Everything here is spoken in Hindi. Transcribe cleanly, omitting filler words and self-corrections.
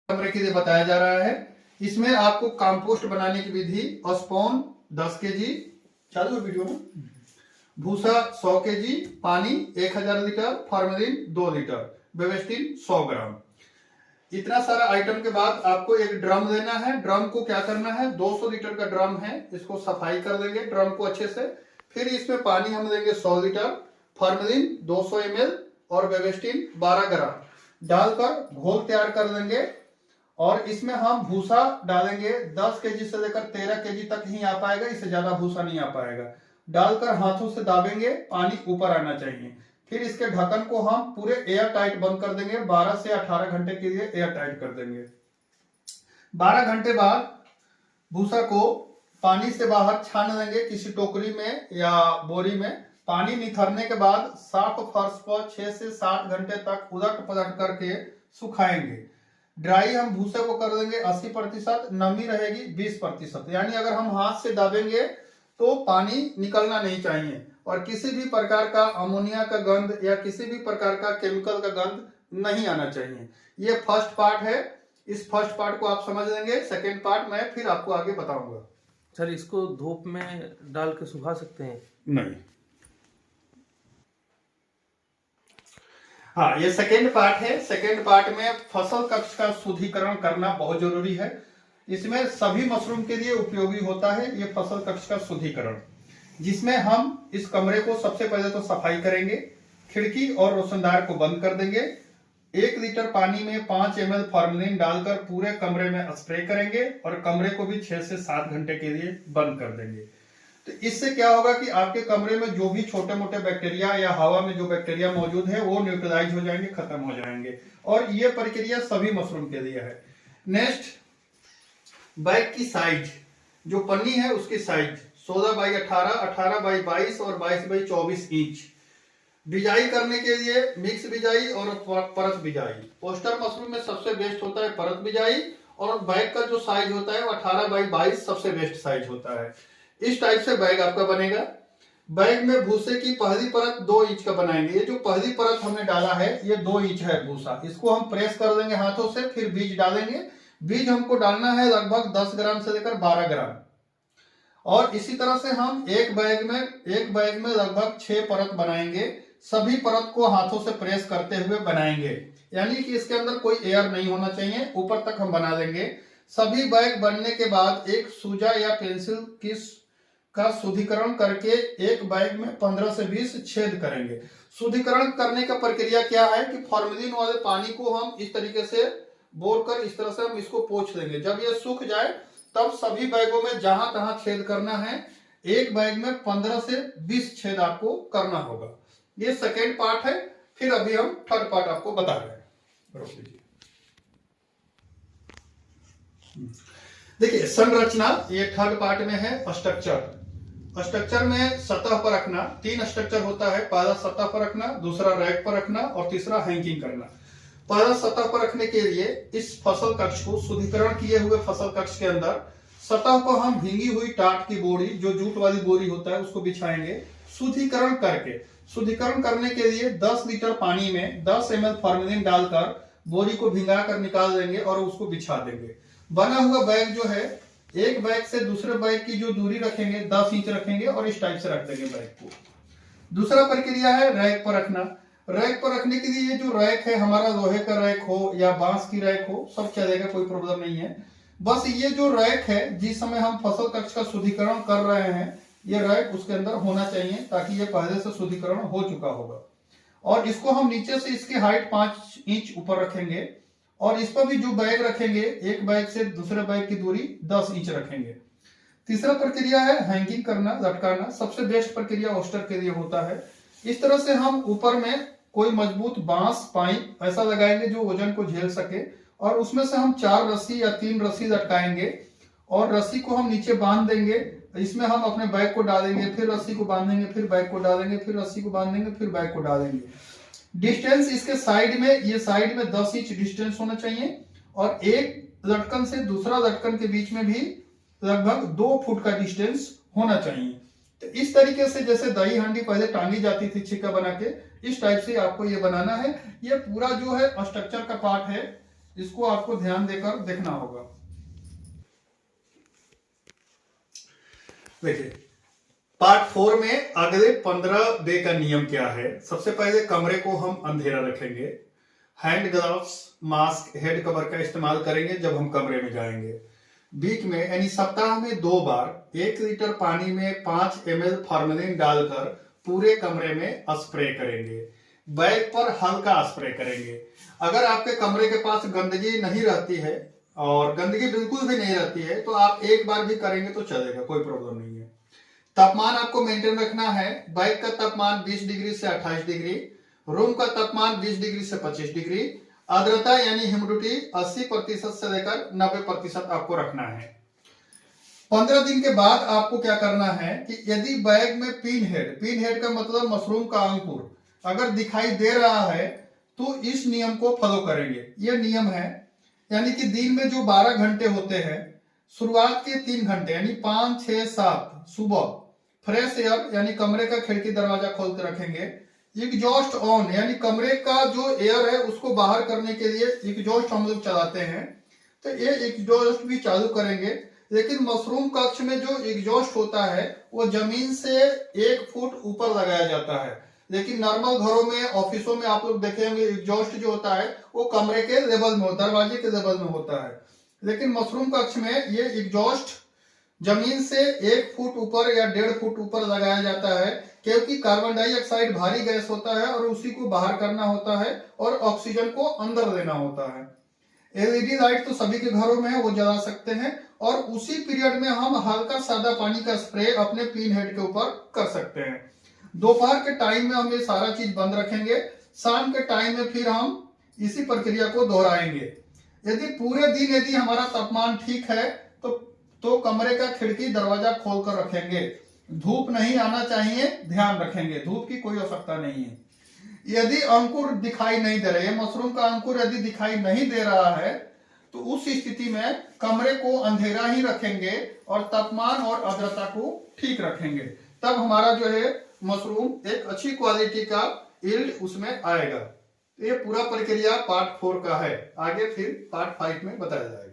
कमरे के लिए बताया जा रहा है। इसमें आपको कंपोस्ट बनाने की विधि, स्पोन 10 केजी, चालू है वीडियो में, भूसा 100 केजी, पानी 1000 लीटर, फॉर्मेलिन 2 लीटर, बेवेस्टिन 100 ग्राम। इतना सारा आइटम के बाद आपको एक ड्रम लेना है। ड्रम को क्या करना है, 200 लीटर का ड्रम है, इसको सफाई कर देंगे ड्रम को अच्छे से। फिर इसमें पानी हम देंगे 100 लीटर, फॉर्मेलिन 200 ml और बेवेस्टिन 12 ग्राम डालकर घोल तैयार कर देंगे। और इसमें हम भूसा डालेंगे 10 केजी से लेकर 13 केजी तक ही आ पाएगा, इससे ज्यादा भूसा नहीं आ पाएगा। डालकर हाथों से दाबेंगे, पानी ऊपर आना चाहिए। फिर इसके ढक्कन को हम पूरे एयर टाइट बंद कर देंगे, 12 से 18 घंटे के लिए एयर टाइट कर देंगे। 12 घंटे बाद भूसा को पानी से बाहर छान लेंगे किसी टोकरी में या बोरी में। पानी निथरने के बाद साफ फर्श पर 6 से 7 घंटे तक उलट पलट करके सुखाएंगे। ड्राई हम भूसे को कर देंगे 80%, नमी रहेगी 20%। यानी अगर हम हाथ से दाबेंगे तो पानी निकलना नहीं चाहिए और किसी भी प्रकार का अमोनिया का गंध या किसी भी प्रकार का केमिकल का गंध नहीं आना चाहिए। ये फर्स्ट पार्ट है, इस फर्स्ट पार्ट को आप समझ लेंगे। सेकेंड पार्ट मैं फिर आपको आगे बताऊंगा। सर, इसको धूप में डाल के सुखा सकते हैं? नहीं, हाँ, ये सेकेंड पार्ट है। सेकेंड पार्ट में फसल कक्ष का शुद्धिकरण करना बहुत जरूरी है। इसमें सभी मशरूम के लिए उपयोगी होता है ये फसल कक्ष का शुद्धिकरण, जिसमें हम इस कमरे को सबसे पहले तो सफाई करेंगे, खिड़की और रोशनदार को बंद कर देंगे। 1 लीटर पानी में 5 ml फॉर्मेलिन डालकर पूरे कमरे में स्प्रे करेंगे और कमरे को भी 6 से 7 घंटे के लिए बंद कर देंगे। तो इससे क्या होगा कि आपके कमरे में जो भी छोटे मोटे बैक्टीरिया या हवा में जो बैक्टीरिया मौजूद है वो न्यूट्रलाइज हो जाएंगे, खत्म हो जाएंगे। और ये प्रक्रिया सभी मशरूम के लिए है। नेक्स्ट, बैग की साइज, जो पन्नी है उसकी साइज 16 बाई 18, 18 बाई 22 और 22 बाई 24 इंच। बिजाई करने के लिए मिक्स बिजाई और परत बिजाई। पोस्टर मशरूम में सबसे बेस्ट होता है परत बिजाई, और बैग का जो साइज होता है वो 18 बाई 22 सबसे बेस्ट साइज होता है। इस टाइप से बैग आपका बनेगा। बैग में भूसे की पहली परत 2 इंच का बनाएंगे। ये जो पहली परत हमने डाला है ये 2 इंच है भूसा, इसको हम प्रेस कर देंगे हाथों से। फिर बीज डालेंगे। बीज हमको डालना है लगभग 10 ग्राम से लेकर 12 ग्राम। और इसी तरह से हम एक बैग में लगभग 6 परत बनाएंगे। सभी परत को हाथों से प्रेस करते हुए बनाएंगे, यानी कि इसके अंदर कोई एयर नहीं होना चाहिए, ऊपर तक हम बना देंगे। सभी बैग बनने के बाद एक सूजा या पेंसिल का शुद्धिकरण करके एक बैग में 15 से 20 छेद करेंगे। शुद्धिकरण करने का प्रक्रिया क्या है कि फॉर्मेलिन वाले पानी को हम इस तरीके से बोर कर इस तरह से हम इसको पोंछ देंगे। जब ये सूख जाए तब सभी बैगों में जहां तहां छेद करना है। एक बैग में 15 से 20 छेद आपको करना होगा। ये सेकेंड पार्ट है। फिर अभी हम थर्ड पार्ट आपको बता रहे हैं। देखिए संरचना, ये थर्ड पार्ट में है। स्ट्रक्चर में सतह पर रखना 3 स्ट्रक्चर होता है। पहला सतह पर रखना, दूसरा रैक पर रखना और तीसरा हैंगिंग करना। पहला सतह पर रखने के लिए इस फसल कक्ष को, शुद्धिकरण किए हुए फसल कक्ष के अंदर सतह पर हम भींगी हुई टाट की बोरी, जो जूट वाली बोरी होता है, उसको बिछाएंगे। शुद्धिकरण करने के लिए 10 लीटर पानी में 10 ml फॉर्मेलिन डालकर बोरी को भिंगा कर निकाल देंगे और उसको बिछा देंगे। बना हुआ बैग जो है, एक बैग से दूसरे बैग की जो दूरी रखेंगे 10 इंच रखेंगे और इस टाइप से रख देंगे बैग को। दूसरा प्रक्रिया है रैक पर रखना। रैक पर रखने के लिए जो रैक है हमारा, लोहे का रैक हो या बांस की रैक हो, सब चलेगा, कोई प्रॉब्लम नहीं है। बस ये जो रैक है, जिस समय हम फसल कक्ष का शुद्धिकरण कर रहे हैं, ये रैक उसके अंदर होना चाहिए ताकि ये पहले से शुद्धिकरण हो चुका होगा। और इसको हम नीचे से इसकी हाइट 5 इंच ऊपर रखेंगे और इस पर भी जो बैग रखेंगे, एक बैग से दूसरे बैग की दूरी 10 इंच रखेंगे। तीसरा प्रक्रिया है हैंगिंग करना, लटकाना। सबसे बेस्ट प्रक्रिया ओस्टर के लिए होता है। इस तरह से हम ऊपर में कोई मजबूत बांस पाइप ऐसा लगाएंगे जो वजन को झेल सके, और उसमें से हम 4 रस्सी या 3 रस्सी लटकाएंगे और रस्सी को हम नीचे बांध देंगे। इसमें हम अपने बैग को डालेंगे, फिर रस्सी को बांधेंगे, फिर बैग को डालेंगे, फिर रस्सी को बांधेंगे, फिर बैग को डालेंगे। डिस्टेंस इसके साइड में, ये साइड में 10 इंच डिस्टेंस होना चाहिए और एक लटकन से दूसरा लटकन के बीच में भी लगभग 2 फुट का डिस्टेंस होना चाहिए। तो इस तरीके से जैसे दही हांडी पहले टांगी जाती थी छिक्का बना के, इस टाइप से आपको ये बनाना है। ये पूरा जो है स्ट्रक्चर का पार्ट है। इसको आपको ध्यान देकर देखना होगा। देखिए पार्ट 4 में अगले 15 डे का नियम क्या है। सबसे पहले कमरे को हम अंधेरा रखेंगे, hand gloves, mask, head cover का इस्तेमाल करेंगे जब हम कमरे में जाएंगे। वीक में यानी सप्ताह में 2 बार 1 लीटर पानी में 5 ml फॉर्मेलिन डालकर पूरे कमरे में स्प्रे करेंगे। बैग पर हल्का स्प्रे करेंगे। अगर आपके कमरे के पास गंदगी नहीं रहती है और गंदगी बिल्कुल भी नहीं रहती है तो आप एक बार भी करेंगे तो चलेगा, कोई प्रॉब्लम नहीं है। तापमान आपको मेंटेन रखना है। बैग का तापमान 20 डिग्री से 28 डिग्री, रूम का तापमान 20 डिग्री से 25 डिग्री, आर्द्रता यानी ह्यूमिडिटी 80% से लेकर 90% आपको रखना है। 15 दिन के बाद आपको क्या करना है कि यदि बैग में पिन हेड का मतलब मशरूम का अंकुर अगर दिखाई दे रहा है तो इस नियम को फॉलो करेंगे। यह नियम है, यानी कि दिन में जो 12 घंटे होते हैं, शुरुआत के 3 घंटे यानी 5, 6, 7 सुबह फ्रेश एयर यानी कमरे का खिड़की दरवाजा खोल कर रखेंगे। एग्जॉस्ट ऑन यानी कमरे का जो एयर है उसको बाहर करने के लिए एग्जॉस्ट हम लोग चलाते हैं, तो ये एग्जॉस्ट भी चालू करेंगे। लेकिन मशरूम कक्ष में जो एग्जॉस्ट होता है वो जमीन से 1 फुट ऊपर लगाया जाता है, लेकिन नॉर्मल घरों में, ऑफिसों में आप लोग देखे होंगे एग्जॉस्ट जो होता है वो कमरे के लेवल में, दरवाजे के लेवल में होता है। लेकिन मशरूम कक्ष में ये एग्जॉस्ट जमीन से 1 फुट ऊपर या 1.5 फुट ऊपर लगाया जाता है, क्योंकि कार्बन डाइऑक्साइड भारी गैस होता है और उसी को बाहर करना होता है और ऑक्सीजन को अंदर लेना होता है। एलईडी लाइट तो सभी के घरों में है, वो जला सकते हैं और उसी पीरियड में हम हल्का सादा पानी का स्प्रे अपने पिन हेड के ऊपर कर सकते हैं। दोपहर के टाइम में हम ये सारा चीज बंद रखेंगे। शाम के टाइम में फिर हम इसी प्रक्रिया को दोहराएंगे। यदि पूरे दिन यदि हमारा तापमान ठीक है तो कमरे का खिड़की दरवाजा खोल कर रखेंगे। धूप नहीं आना चाहिए, ध्यान रखेंगे, धूप की कोई आवश्यकता नहीं है। यदि अंकुर दिखाई नहीं दे रहे, मशरूम का अंकुर यदि दिखाई नहीं दे रहा है तो उस स्थिति में कमरे को अंधेरा ही रखेंगे और तापमान और आर्द्रता को ठीक रखेंगे। तब हमारा जो है मशरूम एक अच्छी क्वालिटी का यील्ड उसमें आएगा। ये पूरा प्रक्रिया पार्ट 4 का है, आगे फिर पार्ट 5 में बताया जाएगा।